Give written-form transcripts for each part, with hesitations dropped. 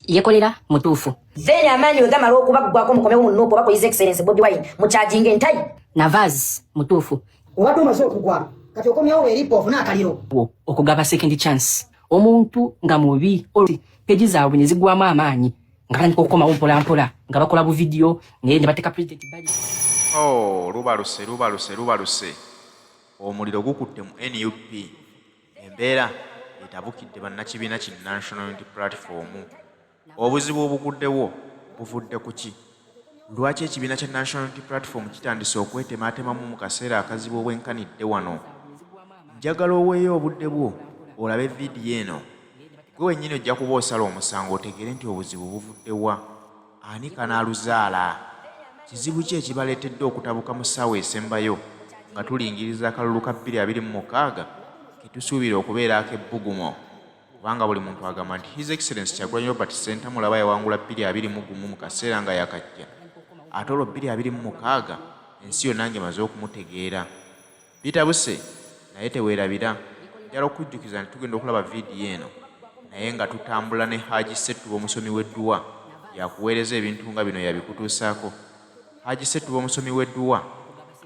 yekolera mutuufu. Then amaanyi we gamala okubaggwako mukomewo mu Nuupu oba ku His Excellency Bobi Wine mukyajinga entayi. Navazi mutuufu. Obadde omaze okugwa kati okomyewo weeripo ofuna akaliro. Okugaba second chance. Omuntu nga mubi oli peji zaabwe ne zigwamu amaanyi nga batandika okukomawo mpolampola nga bakola bu video ne bateeka president bali. Lubaluse. Omuliro gukutte mu NUP. Embeera etabukidde bannakibiina ki National Unity Platform. Obuzibu obuguddewo buvudde ku ki? Lwaki ekibiina kya National Unity Platform kitandise okwetematemamu mu kaseera akazibu obwenkanidde wano? Njagala oweeyo obudde bwo olabe vidiyo eno. Gwe wennyini ojja kuba osala omusango otegere nti obuzibu buvuddewa. Ani kanaaluzaala? Kizibu ki ekibaleetedde okutabuka mu ssaawa esembayo nga tulingiriza akalulu ka 2026 ke tusuubira okubeerako ebbugumo? Kubanga buli muntu agamba nti His Excellency Kyagulanyi Robert Ssentamu mulaba yawangula 2021 mu kaseera nga yakajja. Ate olwo 2026 ensi yonna ng'emaze okumutegeera. Bitabuse naye teweerabira. Njala okujjukiza nti tugenda okulaba vidiyo eno naye nga tutambula ne Haji Ssettuba omusomi w'edduwa yakuweereza ebintu nga bino yabikutuusaako. Haji Ssettuba omusomi w'edduwa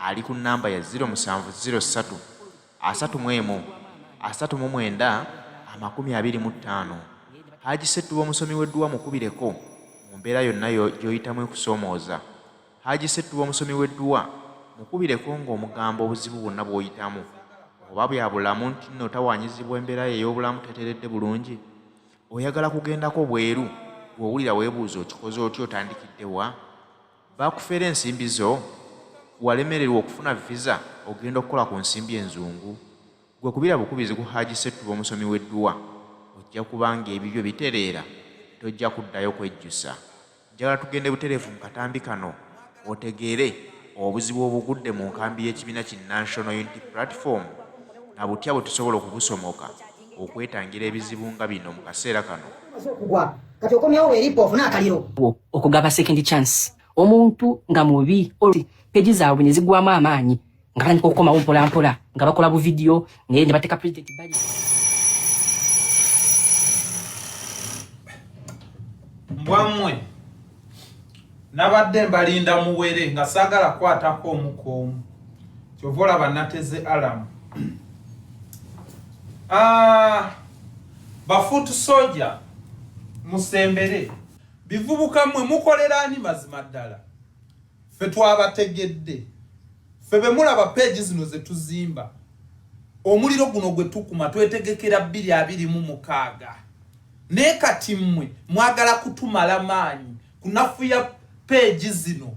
ali ku nnamba ya 0703 31 39 25. Haji Ssettuba omusomi w'edduwa mukubireko mu mbeera yonna gy'oyitamu ekusoomooza. Haji Ssettuba omusomi w'edduwa mukubireko ng'omugamba obuzibu bwonna bw'oyitamu oba bya bulamu nti nno tawaanyizibwa embeera ye ey'obulamu teteredde bulungi. Oyagala kugendako bweru bw'owulira weebuuza okikoze otyo otandikiddewa? Baakufeera ensimbi zo? Walemererwa okufuna visa ogenda okukola ku nsimbi enzungu? Gwe kubira bukubizi ku Haji Ssettuba omusomi w'edduwa ojja kubanga ebibyo bitereera tojja kuddayo kwejjusa. Njagala tugende butereevu mu katambi kano otegeere obuzibu obugudde mu nkambi y'ekibiina ki National Unity Platform na butya bwe tusobola okubusomoka okwetangira ebizibu nga bino mu kaseera kano. Kati okomyewo weeripo ofuna akaliro. Okugaba second chance. Omuntu nga mubi oli peji zaabwe ne zigwamu amaanyi nga batandika okukomawo mpolampola nga bakola bu video ne bateeka president bali. Mbwammwe nabadde mbalinda muwere nga saagala kwatako omukoomu kyova olaba nateze alamu. Bafuutu soja musembere bivubuka mmwe mukolera ani mazima ddala? Ffe twabategedde. Ffe be mulaba peegi zino ze tuzimba omuliro guno gwe tukuma twetegekera 2026 naye kati mmwe mwagala kutumala maanyi kunafuya peegi zino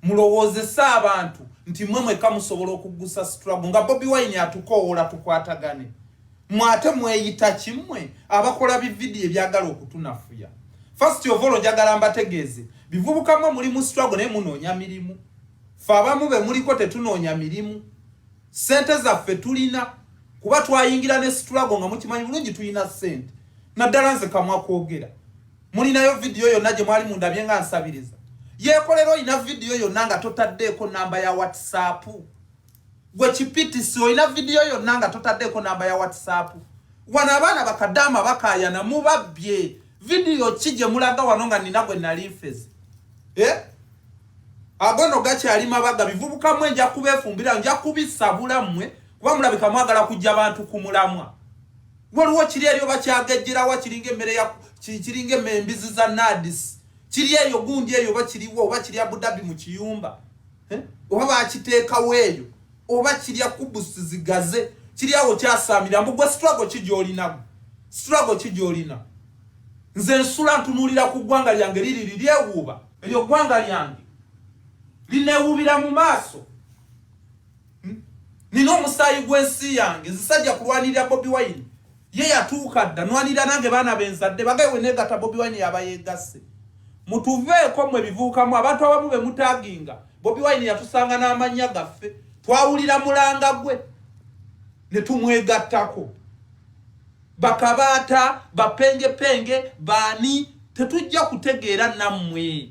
mulowoozesa abantu nti mmwe mweka musobola okuggusa struggle nga Bobi Wine atukoowola tukwatagane. Mwate mweyita kimmwe abakola bividiyo ebyagala okutunafuya. First of all njagala mbategeeze bivubuka mmwe muli mu struggle naye munoonya mirimu. Ffe abamu be muliko tetunoonya mirimu. Ssente zaffe tulina kuba twayingira ne struggle nga mukimanyi bulungi tulina ssente. Naddala nze kamwa kwogera. Mulinayo vidiyo yonna gye mwali mundabye nga nsabiriza. Yeekolera olina vidiyo yonna nga totaddeeko namba ya WhatsApp. Gwe kipitisi olina vidiyo yonna nga totaddeeko namba ya WhatsApp. Wano abaana bakadaama bakaayana mubabbye. Vidiyo ki gye mulaga wano nga nina gwe nali nfezi? Agono gakyali mabaga bivubuka mmwe nja kubeefumbira nja kubisabula mmwe kuba mulabika mwagala kujja bantu kumulamwa. Waliwo kiri eri oba kyagejjerawa kiringa emmere ya kiringa embizi za Nadis. Kiri eyo gundi eyo oba kiriwo oba kiri Abu Dhabi mu kiyumba. Oba bakiteekawo eyo oba kirya kubusi zigaze kiri awo kyasaamira mbugwe struggle kijolina. Struggle kijolina. Nze nsula ntunuulira ku ggwanga lyange liri lyewuuba. Eryo ggwanga lyange lineewuubira mu maaso. Nina omusaayi gw'ensi yange zisajja kulwanirira Bobi Wine. Ye yatuuka dda nwanira nange baana benzadde bagawe negata Bobi Wine yaba yegasse. Mutuveeko mmwe bivuukamu abantu abamu be mutaaginga. Bobi Wine yatusanga n'amannya gaffe. Twawulira mulanga gwe ne tumwegattako. Bakabaata, bapenge baani tetujja kutegeera nammwe.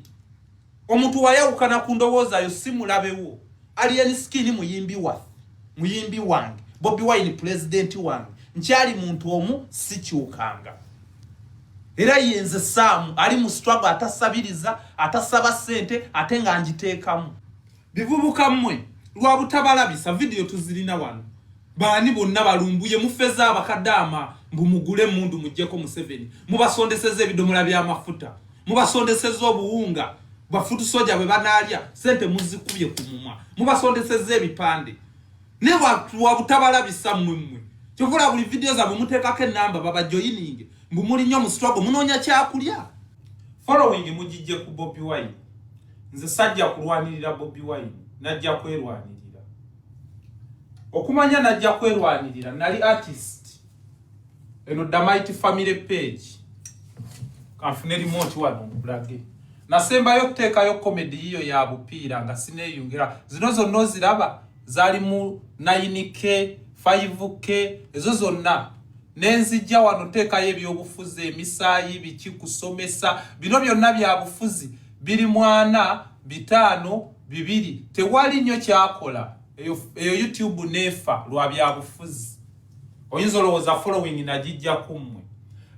Omuntu wayawukana ku ndowooza yo si mulabewo. Alien Skin muyimbi waffe. Muyimbi wange. Bobi Wine president wange. Nkyali muntu omu sikyukanga. era yenze Sam ali mu struggle atasabiriza atasaba sente atenga njiteekamu bivubuka mmwe lwa butabalabisa video tuzirina wano bani bonna balumbuye mufeza abakadama mbumugule mundu mujjeko mu 7 mubasondeseze ebidomola bya mafuta mubasondeseze obuwunga bafutu soja bwe banalya sente muzikubye kumumwa mubasondeseze ebipande ne wa butabalabisa mmwe kyovula buli video zabo muteekako enamba baba joining mbumuli nnyo mu struggle munonya kyakulya following mujijje ku Bobi Wine nze sajja kulwanirira Bobi Wine najja kwerwanirira okumanya najja kwerwanirira nali artist eno Damighty family page kanfune remote wano mublage nasembayo kuteekayo comedy hiyo ya bupiira nga sineyongera zino zonna ziraba zali mu 9k 5k ezo zonna nenzijja wano teekayo ebyobufuzi emisaayi biki kusomesa bino byonna bya bufuzi biri mwana bitano bibiri tewali nnyo kyakola eyo YouTube nefa lwa bya bufuzi oyinza olowooza following najijja kummwe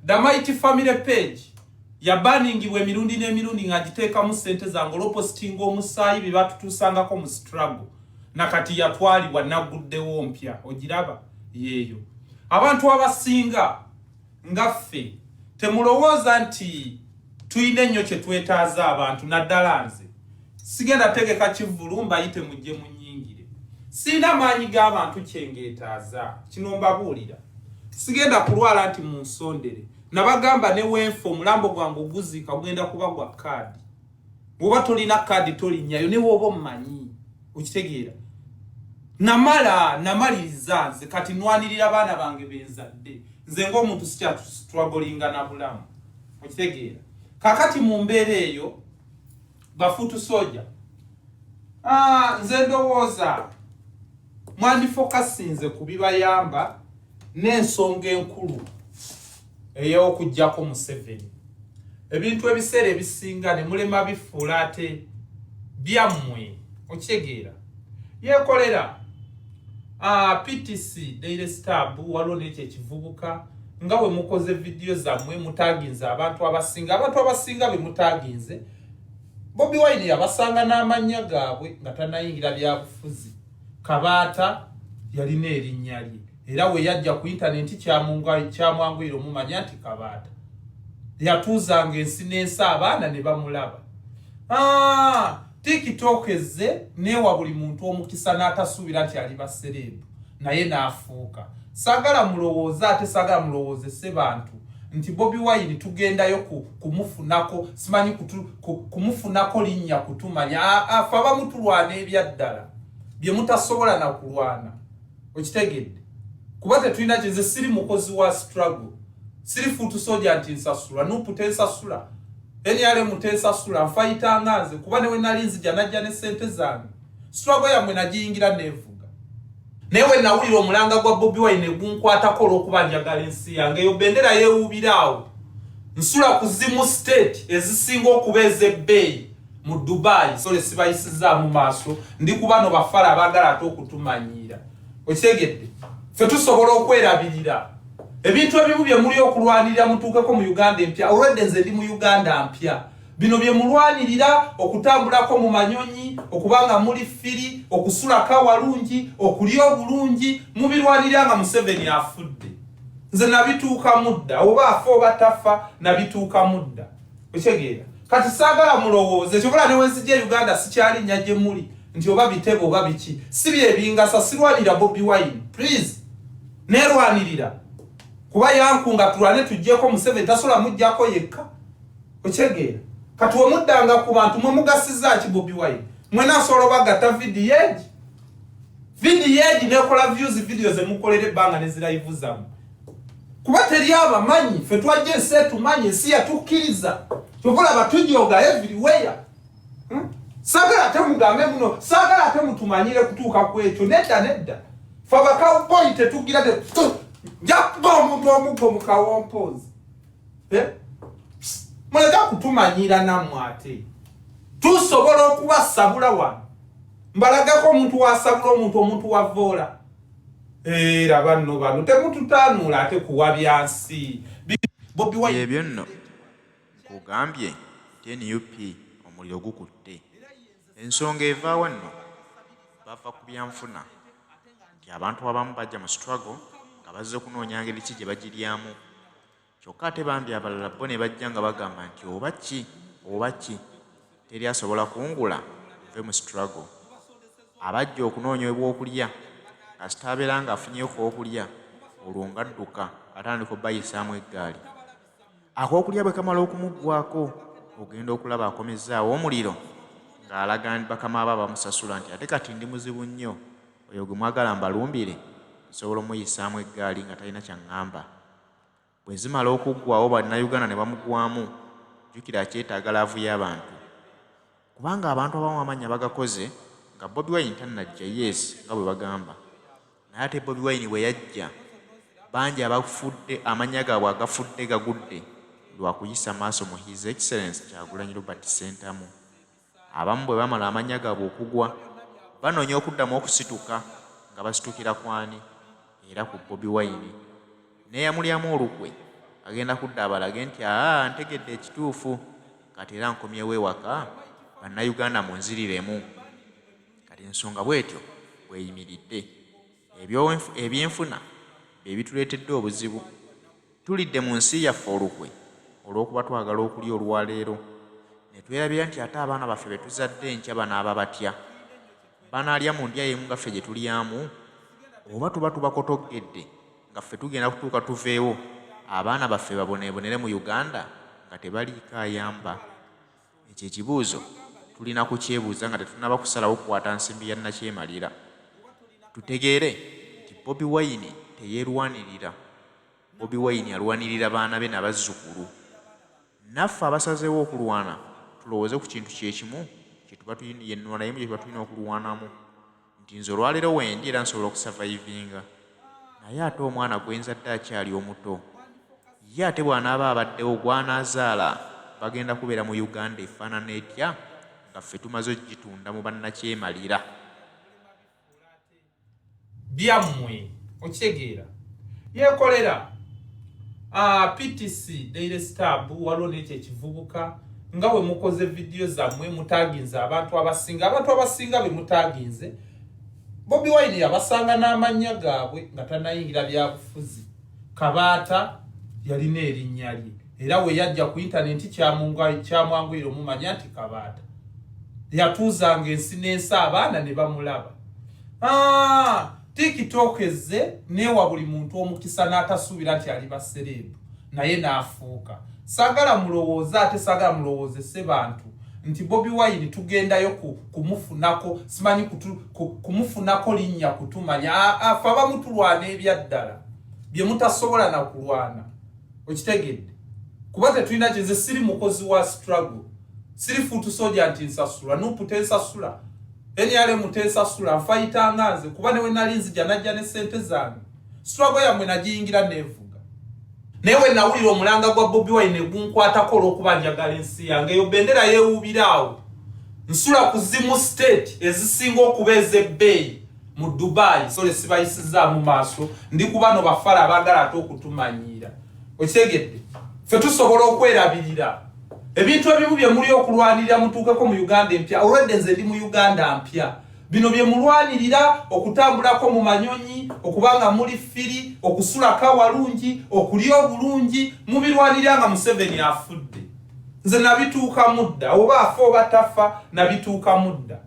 Damighty family page yabaningibwa emirundi n'emirundi ng'agiteekamu ssente zange olwopostinga omusaayi bye batutuusangako mu struggle nakati yatwalibwa naguddewo mpya ogiraba yeeyo abantu abasinga ngaffe temulowooza nti tuyina ennyo kye twetaaza abantu naddala nze sigenda tegeka kivulumba yite mujje munyingire sina maanyi g'abantu kyengeetaaza kino mbabuulira sigenda kulwala nti munsondere nabagamba ne wenfo omulambo gwange oguziika gugenda kuba gwa kaadi bw'oba tolina kaadi tolinnyayo ne bw'oba omumanyi okitegeera namaliriza nze kati nwanirira abaana bange benzadde nze ng'omuntu sikya strugglinga na bulamu okitegeera kakati mu mbeera eyo bafutu soja nze ndowooza mwandifokasinze ku bibayamba n'ensonga enkulu ey'okuggyako mu 7 ebintu ebiseera ebisinga ne mulema bifuula ate byammwe okitegeera yeekolera PTC Daily Star waliwo n'ekyo ekivubuka nga bwe mukoze video zammwe mutaginze abantu abasinga be mutaginze Bobi Wine yabasanga n'amannya gaabwe nga tanayingira bya bufuzi Kabaata yalina erinnya lye era we yajja ku internet kyamwanguyira omumanya nti Kabaata yatuuzanga ensi n'ensi abaana ne bamulaba TikTok ezze newa buli muntu omukisa n'atasuubira nti ali baserebu naye n'afuuka sagala mulowooza ate sagala mulowoozese bantu nti Bobi Wine tugendayo kumufunako simanyi kumufunako linnya kutumanya afa bamutulwana ebyaddala bye mutasobola na kulwana okitegedde kuba tetulina kyenze siri mukozi wa struggle siri futu soja nti nsasula nupute nsasula enyale mutensasula nfaita nganze kuba newe nalinzi janajja ne sente zange struggle yamwe najiyingira nevuga newe nawulira omulanga gwa Bobi Wine gunkwatako olw'okubanja ensi yange eyo bendera yeewubiraawo nsula kuzimu state ezisinga okubeeza ebbeeyi mu Dubai sole sibayisiza mu maaso ndi kubano bafala abagala ate okutumanyiira okitegedde ffe tusobola okwerabirira ebintu ebimu bye muli okulwanirira mutuukeko mu Uganda empya already nze ndi mu Uganda mpya bino bye mulwanirira okutambulako mu manyonyi okubanga muli firi okusulako awalungi okulya obulungi mubirwanirira nga Museveni afudde nze nabituuka mudda oba afa oba tafa nabituuka mudda okitegeera kati saagala mulowooze kyobola newenzijja Uganda sikyali nnya gye muli nti oba bitebo oba biki si byebingasa sirwanira Bobi Wine please nerwanirira kuba yankunga tulwane tujjeko Museveni tasola mujjako yekka okitegeera kati omuddanga ku bantu mwe mugasiza ki Bobi Wine mwena asobola bagata video yeegi nekola views video ze mukolere banga neziraivu zamu kuba teri abamanyi ffe twajja ensi etumanyi ensi yatukkiriza kyovola batujooga everywhere sagala ate mugambe muno sagala ate mutumanyire kutuuka ku ekyo nedda ffe abakawboyi tetugira njakuba omuntu omuggo mu kawompozi muleka kutumanyira nammwe ate tusobola okubasabula wano mbalagako omuntu wasabula omuntu wavoola era bano temututanuula ate kuwa byansi Bobi Wine ebyo nno nkugambye nti NUP omuliro gukutte. Ensonga eva wano bava ku byanfuna nti abantu abamu bajja mu struggle nga bazze kunoonya ngeri ki gye bagiryamu. Kyokka ate bambi abalala bo ne bajja nga bagamba nti oba ki teri asobola kungula nve mu struggle. Abajja okunoonya ebyokulya kasita abeera ng'afunyeeko okulya olwo ng'adduka atandika obbayisaamu eggaali. Ak'okulya bwe kamala okumuggwako ogenda okulaba akomezzaawo omuliro ng'alaga bakama aba bamusasula nti ate kati ndi muzibu nnyo oyo gwe mwagala mbalumbire nsobola omuyisaamu eggaali nga talina kyaŋŋamba. Bwe zimala okuggwawo bannayuganda ne bamuggwamu jjukira kyetaaga laavu y'abantu kubanga abantu abamu amannya bagakoze nga Bobi Wine tannajja yes nga bwe bagamba naye ate Bobi Wine bwe yajja bangi abafudde amannya gaabwe agafudde gagudde lwa kuyisa maaso mu His Excellency Kyagulanyi Robert Ssentamu. Abamu bwe bamala amannya gaabwe okugwa banoonya okuddamu okusituka nga basitukira kwani era ku Bobi Wine. Neeyamulyamu olukwe agenda kudda abalage nti ntegedde ekituufu kati era nkomyewo ewaka bannayuganda munziriremu. Kati ensonga bwetyo bweyimiridde. Ebyenfuna bye bituleetedde obuzibu. Tulidde mu nsi yaffe olukwe olw'okuba twagala okulya olwaleero ne twerabira nti ate abaana baffe be tuzadde enkya banaaba batya. Banaalya mu ndya y'emu nga ffe gye tulyamu oba tuba tubakotoggedde nga ffe tugenda kutuuka tuveewo abaana baffe baboneebonere mu Uganda nga tebaliiko ayamba. Ekyo ekibuuzo tulina kukyebuuza nga tetunaba kusalawo kukwata nsimbi ya Nakyemalira. Tutegeere nti Bobi Wine teyeerwanirira. Bobi Wine alwanirira baana be n'abazzukulu. Naffe abasazeewo okulwana tulowooze ku kintu kyekimu yenno naye gye tuba tulina okulwanamu nti nze olwaleero wendi era nsobola okusavaivinga naye ate omwana gwe nzadde akyali omuto ye ate bw'anaaba abaddewo gw'anaazaala bagenda kubeera mu Uganda efaanana etya nga ffe tumaze ogitunda mu bannakyemalira. Byammwe okitegeera yeekolera PTC Daily Star waliwo n'ekyo ekivubuka nga bwe mukoze vidiyo zammwe mutaginze abantu abasinga be mutaginze. Bobi Wine yabasanga n'amannya gaabwe nga tannayingira byabufuzi. Kabaata yalina erinnya lye era we yajja ku intaneti kyamwanguyira omumanya nti Kabaata yatuuzanga ensi n'ensi abaana ne bamulaba. TikTok ezze neewa buli muntu omukisa n'atasuubira nti ali basereebu naye n'afuuka. Saagala mulowooza ate saagala mulowoozese bantu nti Bobi Wine tugendayo kumufunako simanyi kumufunako linnya kutumanya afa bamutulwana ebyaddala bye mutasobola na kulwana. Okitegedde kuba tetulina kyenze siri mukozi wa struggle siri fuutu soja nti nsasula nupu tensasula NRM tensasula nfayita nganze kuba newe nali nzija najja ne ssente zange struggle yamwe nagiyingira nevuga newe nawulira omulanga gwa Bobi Wine gunkwatako olw'okuba njagala ensi yange eyo bendera yeewuubiraawo nsula ku zimu state ezisinga okuba ez'ebbeeyi mu Dubai sole sibayisiza mu maaso ndi kubano bafala abagala ate okutumanyiira. Okitegedde ffe tusobola okwerabirira ebintu ebimu bye muli okulwanirira mutuukeko mu Uganda empya olwedde nze ndi mu Uganda mpya bino bye mulwanirira okutambulako mu manyonyi okubanga muli firi okusulako awalungi okulya obulungi mubirwanirira nga Museveni afudde. Nze nabituuka mudda oba afa oba tafa nabituuka mudda.